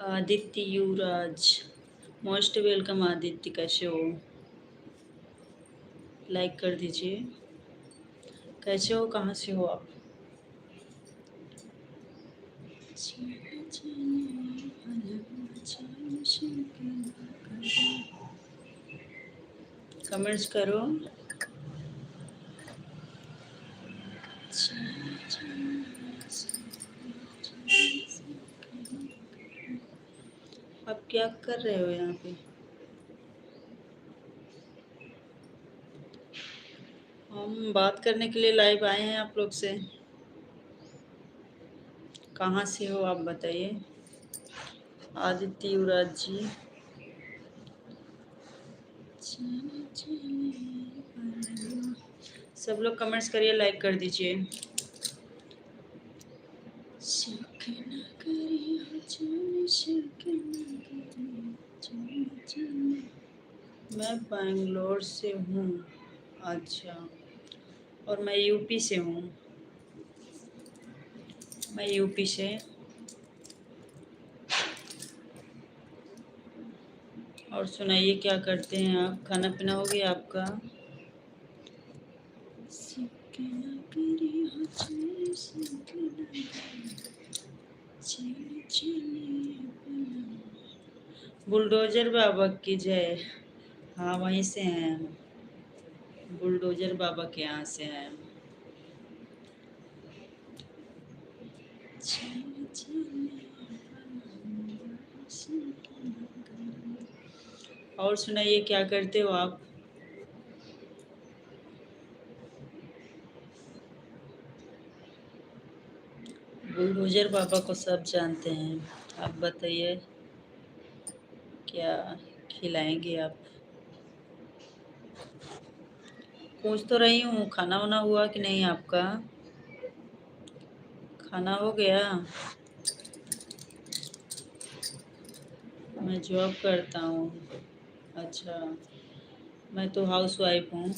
आदित्य युवराज, most welcome Aditya, कैसे हो? Like कर दीजिए। कैसे हो, कहाँ से हो आप? कमेंट्स करो। आप क्या कर रहे हो यहाँ पे? हम बात करने के लिए लाइव आए हैं आप लोग से। कहाँ से हो आप बताइए। आदित्य युवराज जी, सब लोग कमेंट्स करिए, लाइक कर दीजिए। मैं बैंगलोर से हूँ। अच्छा, और मैं यूपी से हूँ। मैं यूपी से। और सुनाइए, क्या करते हैं आप? खाना पीना हो गया आपका? बुलडोजर बाबा की जय। हाँ, वहीं से हैं हम। बुलडोजर बाबा के यहाँ से हैं हम। और सुनाइए, क्या करते हो आप? बुलडोजर बाबा को सब जानते हैं। आप बताइए क्या खिलाएंगे आप? पूछ तो रही हूँ, खाना वाना हुआ कि नहीं आपका? खाना हो गया? मैं जॉब करता हूँ। अच्छा, मैं तो हाउस वाइफ हूँ।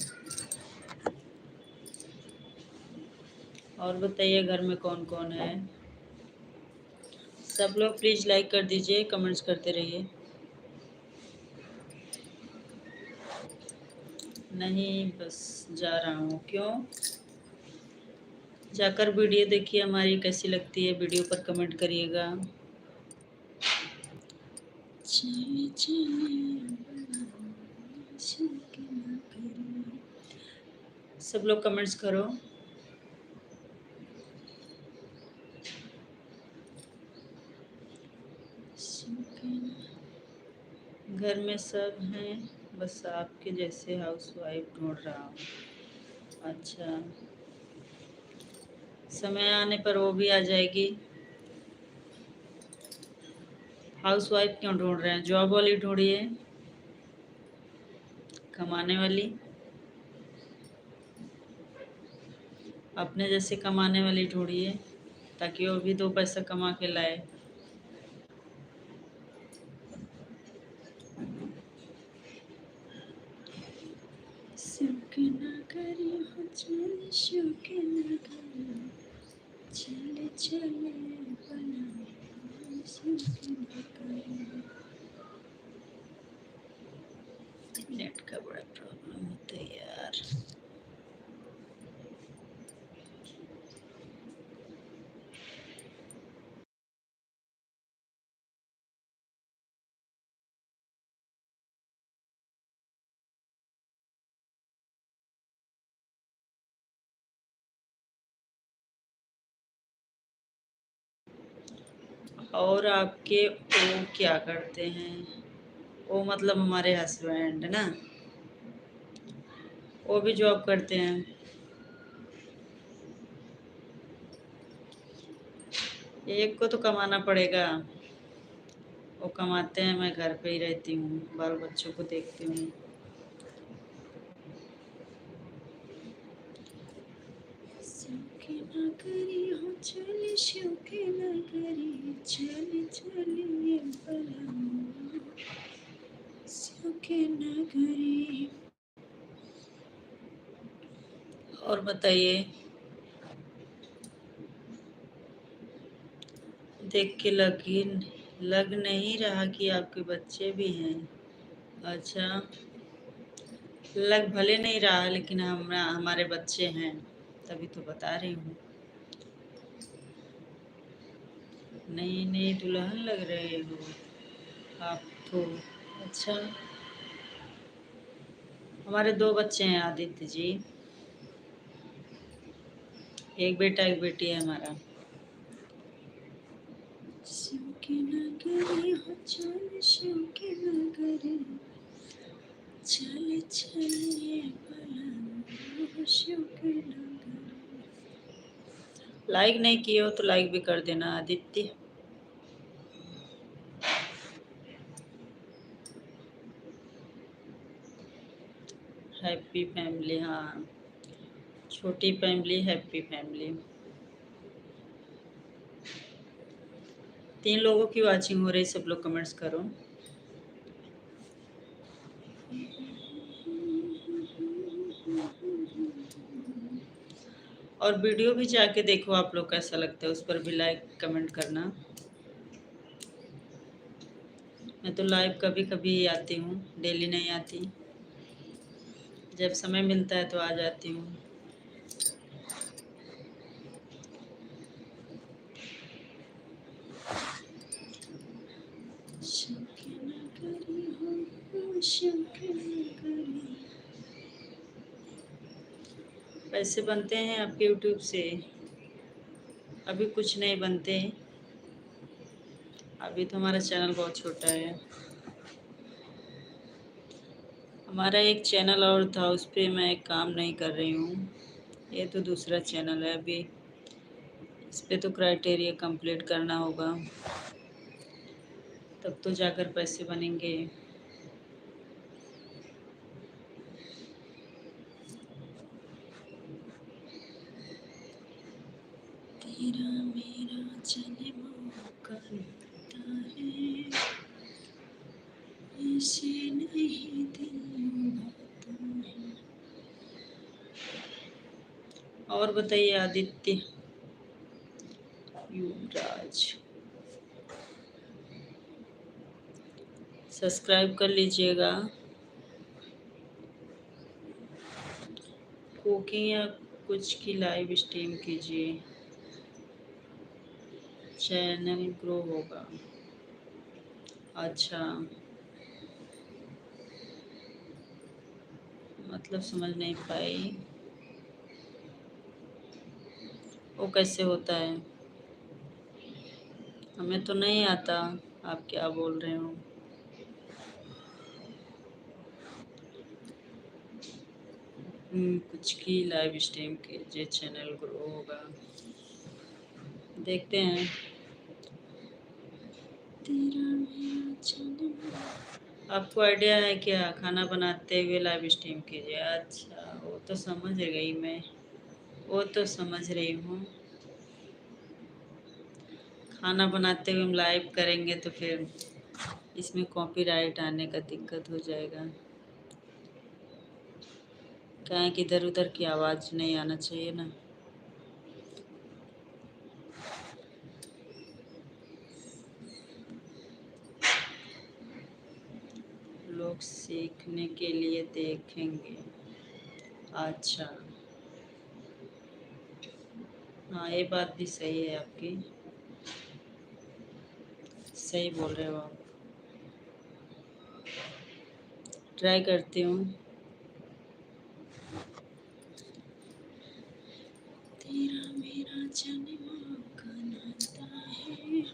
और बताइए घर में कौन कौन है? सब लोग प्लीज़ लाइक कर दीजिए, कमेंट्स करते रहिए। नहीं, बस जा रहा हूँ। क्यों? जाकर वीडियो देखिए हमारी, कैसी लगती है वीडियो पर कमेंट करिएगा। चले चले सब लोग कमेंट्स करो। घर में सब हैं, बस आपके जैसे हाउस वाइफ ढूंढ रहा हूँ। अच्छा, समय आने पर वो भी आ जाएगी। हाउस वाइफ क्यों ढूंढ रहे हैं? जॉब वाली ढूंढिए, कमाने वाली। अपने जैसे कमाने वाली ढूंढिए, ताकि वो भी दो पैसा कमा के लाए। शौक ना करी हो चल, शौक ना करी, चले चले बना, शौक ना करी। नेट का बड़ा प्रॉब्लम होता है यार। और आपके वो क्या करते हैं? वो मतलब हमारे हस्बैंड ना, वो भी जॉब करते हैं। एक को तो कमाना पड़ेगा। वो कमाते हैं, मैं घर पे ही रहती हूँ, बाल बच्चों को देखती हूँ। शौके ना करी हो चले, शौके ना करी, चले चले बना, शौके ना करी। और बताइए, देख के लग नहीं रहा कि आपके बच्चे भी हैं। अच्छा, लग भले नहीं रहा, लेकिन हमारे बच्चे हैं, तभी तो बता रही हूँ। नई नई दुल्हन लग रहे हो आप तो। अच्छा, हमारे दो बच्चे हैं आदित्य जी। एक बेटा एक बेटी है हमारा। शौके ना करे हो चल, शौके ना करे, चले चले भला, शौके ना करे। लाइक नहीं किए हो तो लाइक भी कर देना आदित्य। हैप्पी फैमिली, हाँ, छोटी फैमिली, हैप्पी फैमिली। 3 लोगों की वॉचिंग हो रही, सब लोग कमेंट्स करो। और वीडियो भी जाके देखो आप लोग, कैसा लगता है, उस पर भी लाइक कमेंट करना। मैं तो लाइव कभी कभी ही आती हूँ, डेली नहीं आती। जब समय मिलता है तो आ जाती हूँ। शौक ना करी हो, शौक ना करी। पैसे बनते हैं आपके यूट्यूब से? अभी कुछ नहीं बनते, अभी तो हमारा चैनल बहुत छोटा है। हमारा एक चैनल और था, उस पर मैं काम नहीं कर रही हूँ। ये तो दूसरा चैनल है, अभी इस पे तो क्राइटेरिया कंप्लीट करना होगा, तब तो जाकर पैसे बनेंगे। तेरा मेरा जन्मों का नाता है, ऐसे नहीं दिल निभाता है। और बताइए आदित्य युवराज, सब्सक्राइब कर लीजिएगा। कुकिंग या कुछ की लाइव स्ट्रीम कीजिए, चैनल ग्रो होगा। अच्छा, मतलब समझ नहीं पाई, वो कैसे होता है? हमें तो नहीं आता, आप क्या बोल रहे हो? कुछ की लाइव स्ट्रीम कीजिए, चैनल ग्रो होगा। देखते हैं। तेरा मेरा जन्म, आपको आइडिया है क्या? खाना बनाते हुए लाइव स्ट्रीम कीजिए। अच्छा, वो तो समझ गई मैं, वो तो समझ रही हूँ। खाना बनाते हुए हम लाइव करेंगे तो फिर इसमें कॉपीराइट आने का दिक्कत हो जाएगा। क्या है कि इधर उधर की आवाज़ नहीं आना चाहिए ना। लोग सीखने के लिए देखेंगे। अच्छा, हाँ ये बात भी सही है आपकी, सही बोल रहे हो आप। ट्राई करती हूँ। तेरा मेरा जन्मों का नाता है।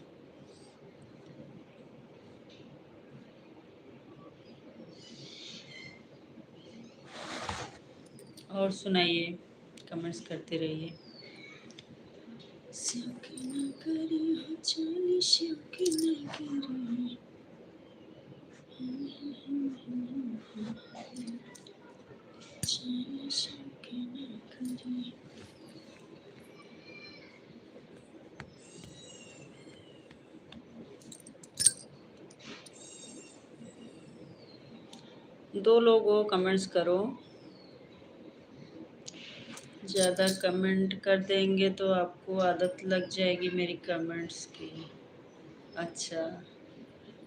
और सुनाइए, कमेंट्स करते रहिए। शौक न करे हो चाली, शौक न करे, चाली शौक न करे। दो लोग हो, कमेंट्स करो। ज़्यादा कमेंट कर देंगे तो आपको आदत लग जाएगी मेरी कमेंट्स की। अच्छा,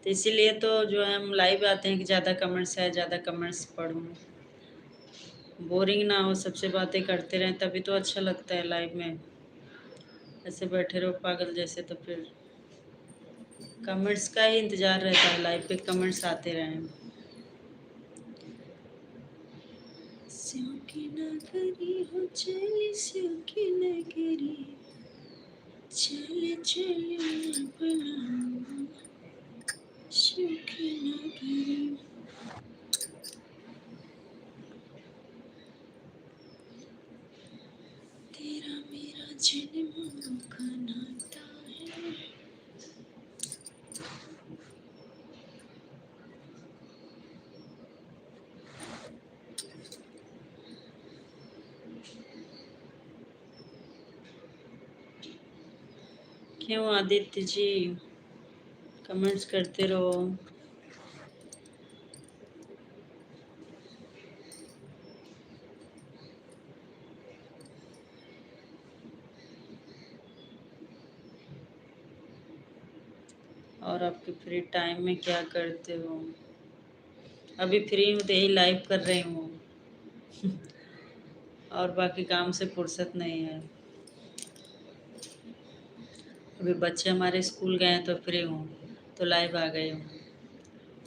तो इसीलिए तो जो है हम लाइव आते हैं कि ज़्यादा कमेंट्स है, ज़्यादा कमेंट्स पढूं, बोरिंग ना हो, सबसे बातें करते रहें, तभी तो अच्छा लगता है लाइव में। ऐसे बैठे रहो पागल जैसे तो फिर कमेंट्स का ही इंतज़ार रहता है, लाइव पे कमेंट्स आते रहें। स्यों की नगरी हो चली, स्यों की नगरी, चले चले बना, स्यों की नगरी। तेरा मेरा जन्मों का नाता है। क्यों आदित्य जी, कमेंट्स करते रहो। और आपके फ्री टाइम में क्या करते हो? अभी फ्री हूँ तो यही लाइव कर रही हूँ, और बाकी काम से फुर्सत नहीं है। अभी बच्चे हमारे स्कूल गए हैं तो फ्री हूँ, तो लाइव आ गई हूँ।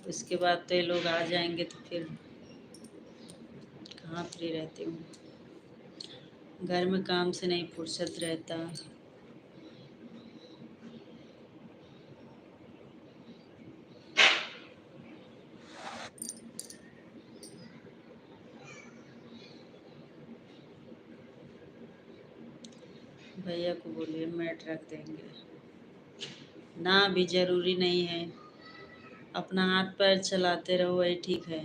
उसके बाद तो ये लोग आ जाएंगे तो फिर कहाँ फ्री रहती हूँ। घर में काम से नहीं फुर्सत रहता। भैया को बोलिए मैट रख देंगे। ना अभी ज़रूरी नहीं है, अपना हाथ पैर चलाते रहो वही ठीक है,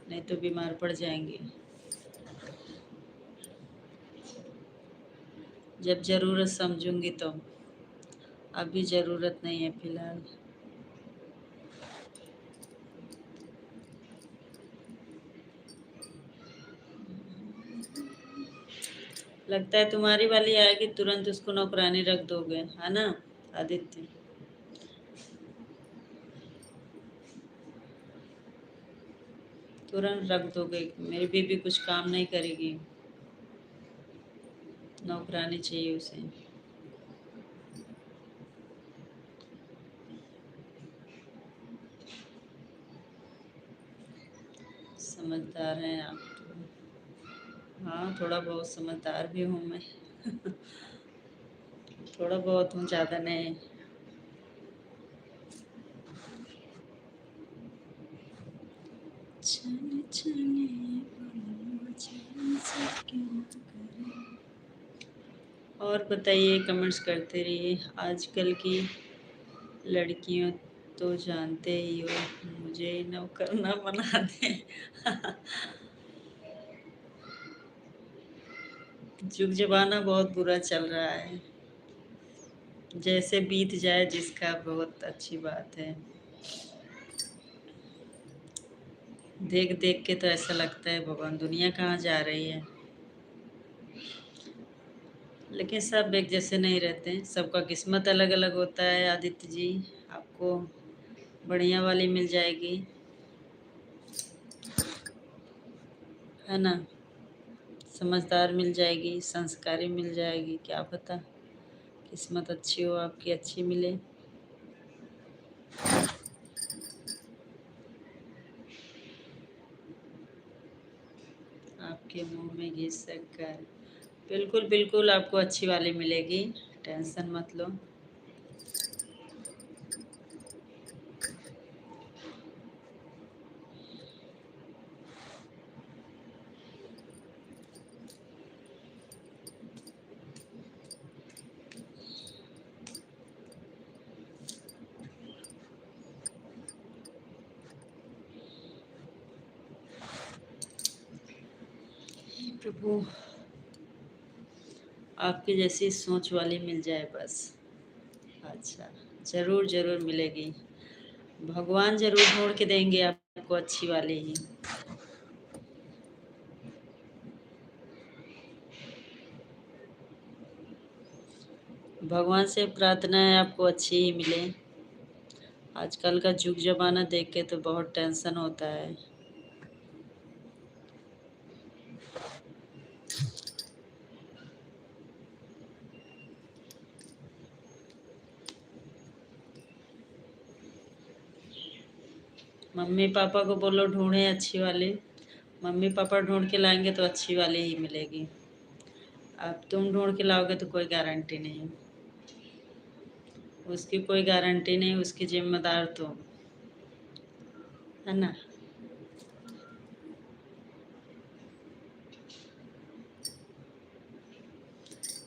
नहीं तो बीमार पड़ जाएंगे। जब ज़रूरत समझूंगी तो, अभी ज़रूरत नहीं है फ़िलहाल। लगता है तुम्हारी वाली आएगी तुरंत उसको नौकरानी रख दोगे, है ना आदित्य? तुरंत रख दोगे, मेरी बीबी कुछ काम नहीं करेगी, नौकरानी चाहिए उसे। समझदार हैं आप तो। हाँ, थोड़ा बहुत समझदार भी हूँ मैं। थोड़ा बहुत हूँ, ज़्यादा नहीं। चले चले बलमा चले सके न करे। और बताइए, कमेंट्स करते रहिए। आजकल की लड़कियों तो जानते ही हो, मुझे नौकर ना बना दे। जुग जमाना बहुत बुरा चल रहा है, जैसे बीत जाए जिसका बहुत अच्छी बात है। देख देख के तो ऐसा लगता है भगवान दुनिया कहाँ जा रही है। लेकिन सब एक जैसे नहीं रहते हैं, सबका किस्मत अलग अलग होता है। आदित्य जी, आपको बढ़िया वाली मिल जाएगी, है ना? समझदार मिल जाएगी, संस्कारी मिल जाएगी, क्या पता किस्मत अच्छी हो आपकी, अच्छी मिले। आपके मुंह में घी शक्कर। बिल्कुल बिल्कुल, आपको अच्छी वाली मिलेगी, टेंशन मत लो। हे प्रभु, आपकी जैसी सोच वाली मिल जाए बस। अच्छा, जरूर जरूर मिलेगी, भगवान जरूर ढूंढ के देंगे आपको अच्छी वाली ही। भगवान से प्रार्थना है आपको अच्छी ही मिले। आजकल का जुग जमाना देख के तो बहुत टेंशन होता है। मम्मी पापा को बोलो ढूंढे अच्छी वाली, मम्मी पापा ढूंढ के लाएंगे तो अच्छी वाली ही मिलेगी। अब तुम ढूंढ के लाओगे तो कोई गारंटी नहीं, उसकी कोई गारंटी नहीं, उसकी जिम्मेदार तुम, है ना?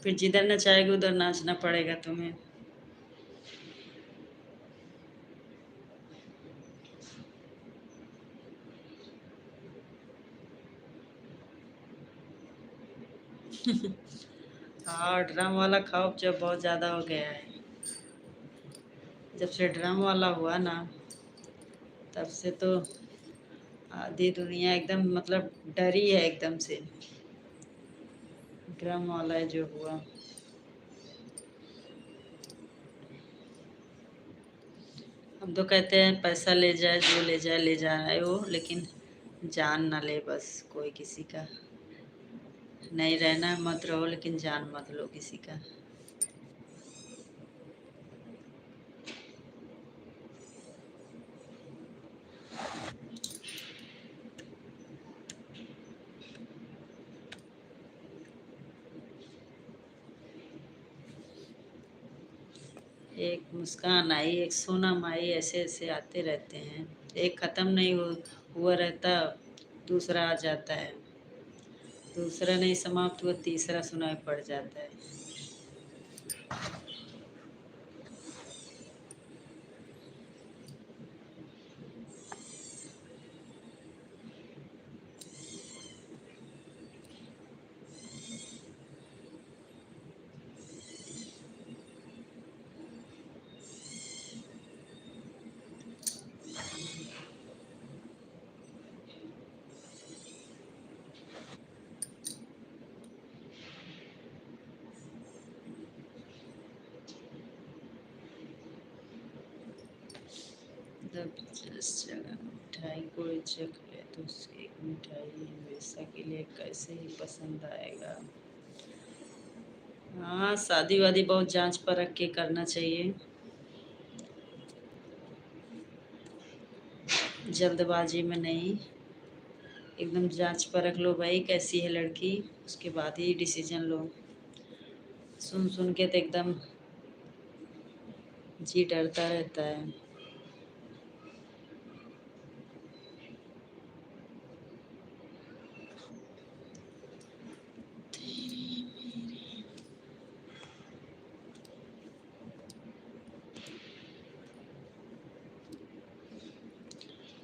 फिर जिधर नचाएगी उधर नाचना पड़ेगा तुम्हें। हाँ, ड्रम वाला खाओ, जब बहुत ज़्यादा हो गया है। जब से ड्रम वाला हुआ ना, तब से तो आधी दुनिया एकदम मतलब डरी है एकदम से, ड्रम वाला जो हुआ। हम तो कहते हैं पैसा ले जाए, जो ले जाए ले जाए वो, लेकिन जान ना ले बस कोई किसी का। नहीं रहना मत रहो, लेकिन जान मत लो किसी का। एक मुस्कान आई, एक सोनम आई, ऐसे ऐसे आते रहते हैं। एक ख़त्म नहीं हुआ रहता, दूसरा आ जाता है। दूसरा नहीं समाप्त हुआ, तीसरा सुनाई पड़ जाता है। जब जिस जगह मिठाई कोई चख ले तो उसकी एक मिठाई हमेशा के लिए कैसे ही पसंद आएगा। हाँ, शादी वादी बहुत जांच परख के करना चाहिए, जल्दबाजी में नहीं। एकदम जांच परख लो भाई कैसी है लड़की, उसके बाद ही डिसीजन लो। सुन सुन के तो एकदम जी डरता रहता है।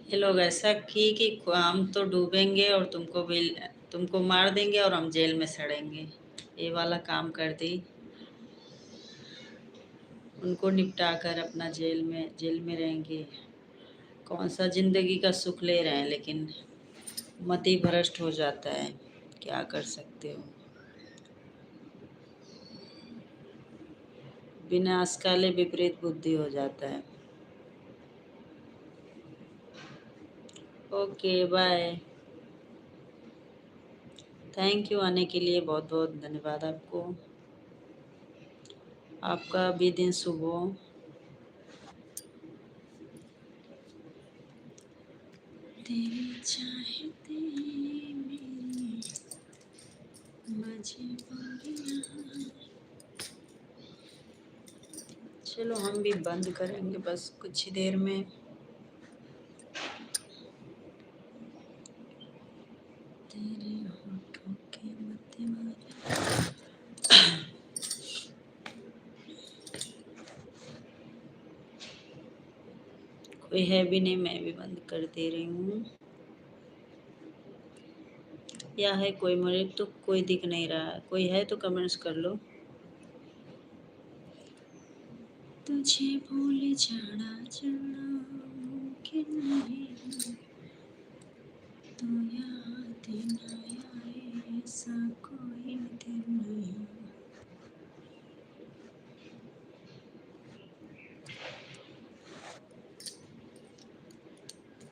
ये लोग ऐसा कि हम तो डूबेंगे और तुमको मार देंगे और हम जेल में सड़ेंगे, ये वाला काम कर दी। उनको निपटा कर अपना जेल में रहेंगे। कौन सा जिंदगी का सुख ले रहे हैं, लेकिन मति भ्रष्ट हो जाता है, क्या कर सकते हो। विनाश काले विपरीत बुद्धि हो जाता है। Okay bye. थैंक यू आने के लिए, बहुत बहुत धन्यवाद आपको। आपका भी दिन शुभ हो। तेरी चाहते मेरी मजबूरियाँ। चलो हम भी बंद करेंगे बस कुछ ही देर में। तेरे होठों के मध्य कोई है भी नहीं, मैं भी बंद कर दे रही हूँ। या है कोई, मुझे तो कोई दिख नहीं रहा है। कोई है तो कमेंट्स कर लो। तुझे भूल जाना जाना मुमकिन नहीं, तू याद न आए ऐसा कोई दिन नहीं।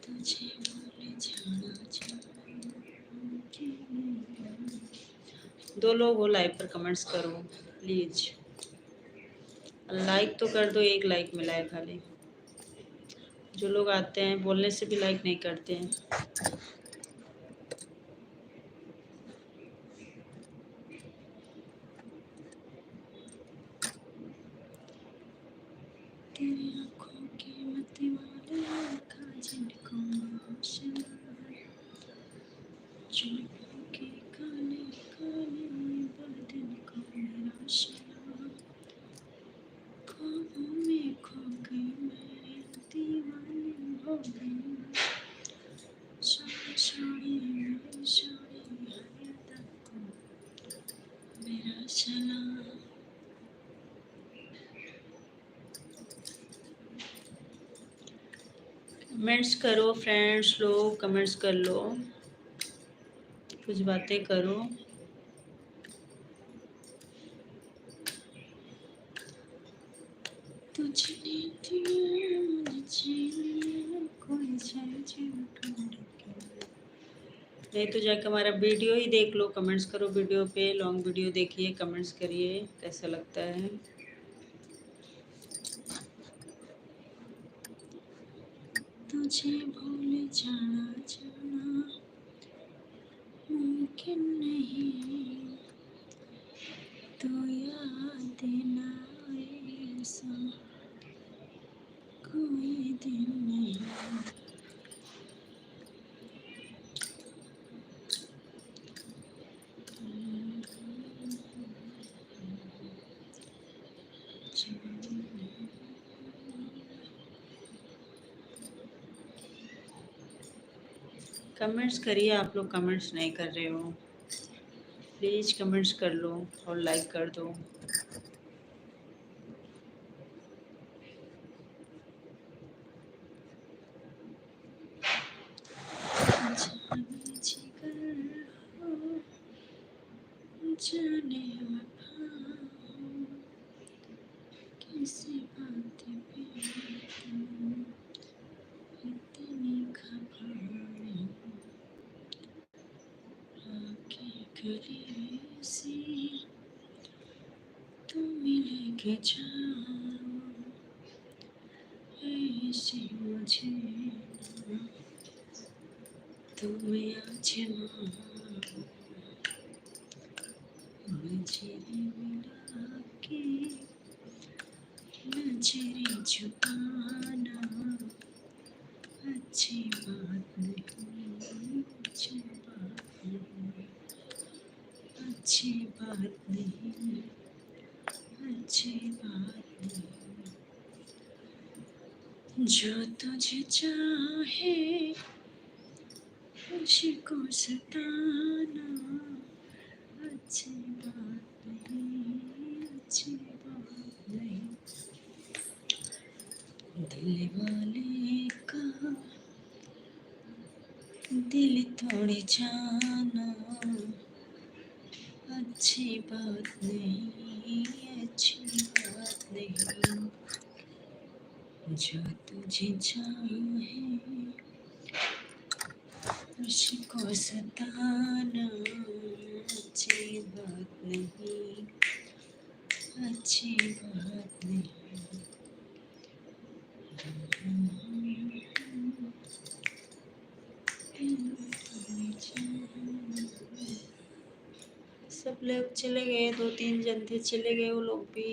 तुझे भूल जाना जाना मुमकिन नहीं। दो लोग हो लाइव पर, कमेंट्स करो प्लीज। लाइक तो कर दो, एक लाइक मिला है खाली। जो लोग आते हैं बोलने से भी लाइक नहीं करते हैं। तेरी आँखों के मतवाले आँखा जिनको आशना, जुल्फों के काले काले बदन को निराशना, ख्वाबों में खो गई मैं, दीवानी हो गई मैं, शाये शाये मेरे शाये हर अदा को मेरा सलाम। कमेंट्स करो फ्रेंड्स, लोग कमेंट्स कर लो, कुछ बातें करो। तुझने दिया मुझे कोई सजन ढूंढ के। नहीं तो जाके हमारा वीडियो ही देख लो, कमेंट्स करो वीडियो पे, लॉन्ग वीडियो देखिए, कमेंट्स करिए कैसा लगता है। तुझे भूल जाना जाना मुमकिन नहीं, तो याद न आए ऐसा कोई दिन नहीं। कमेंट्स करिए, आप लोग कमेंट्स नहीं कर रहे हो, प्लीज़ कमेंट्स कर लो और लाइक कर दो। जाने जिगर हो, जाने वफा हो, किसी बात पे तुम इतनी घबराए आके करीब से तुम मिलेंगे जाओ, ऐसे मुझे तुम्हें आजमाओ, नजरें मिला के नजरें झुकाना अच्छी बात नहीं, अच्छी बात नहीं, अच्छी बात नहीं, अच्छी बात नहीं। जो तुझे चाहे उसको सताना अच्छी बात नहीं, अच्छी बात नहीं। दिल वाले का दिल तोड़ जाना अच्छी बात नहीं, अच्छी बात नहीं। जो तुझे चाहे उसको सताना अच्छी बात नहीं, अच्छी बात नहीं। सब लोग चले गए, 2-3 जन थे, चले गए वो लोग भी।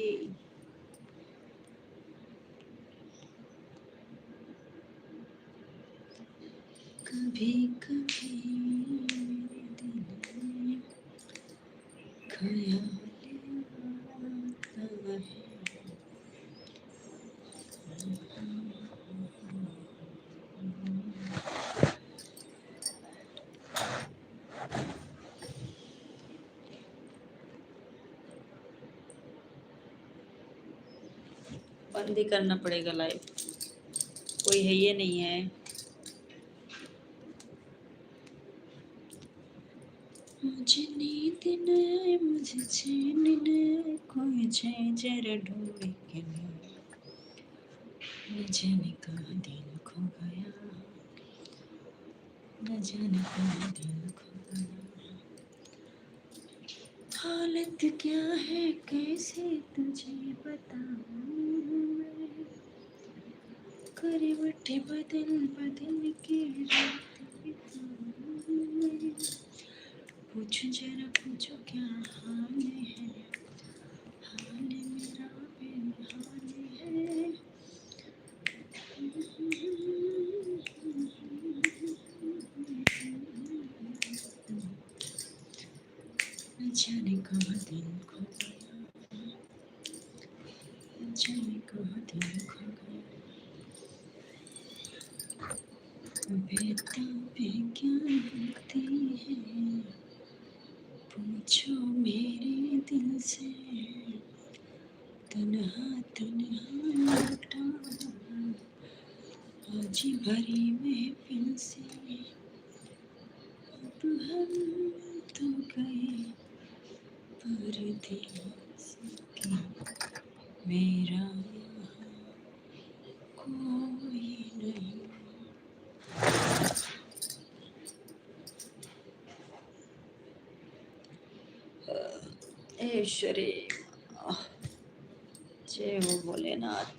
कभी कभी मेरे दिल में ख्याल आता है, बंद ही करना पड़ेगा लाइव, कोई है ये नहीं है। मुझे नींद न आए, मुझे चैन न आए, कोई जाए जरा ढूंढ के लाए। न जाने कहाँ दिल खो गया, न जाने कहाँ दिल खो गया। हालत क्या है कैसे तुझे बताऊं मैं, करवट बदल बदल के रात बिताऊं मैं। पूछो जरा पूछो क्या हाल है, हाल मेरा बेहाल है। न जाने कहाँ दिल खो गया, न जाने कहाँ दिल खो गया। बेताबी क्या लगती है, पूछो मेरे दिल से। तन्हा तन्हा लौटा आज भरी महफिल से, अब हम तो गए परदेस के, मेरा यहाँ कोई नहीं। ऐश्वरी जय हो भोलेनाथ।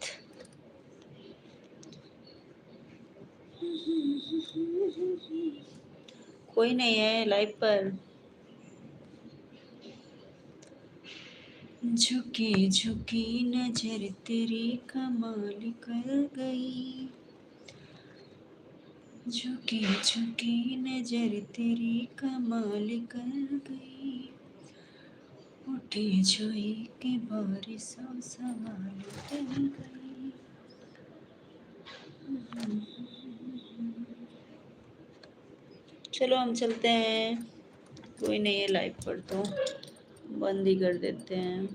कोई नहीं है लाइव पर। झुकी झुकी नजर तेरी कमाल कर गई, झुकी झुकी नजर तेरी कमाल कर गई। उठी जोई के बारिशों सवाल कर गई। चलो हम चलते हैं, कोई नहीं है लाइव पर तो बंद ही कर देते हैं।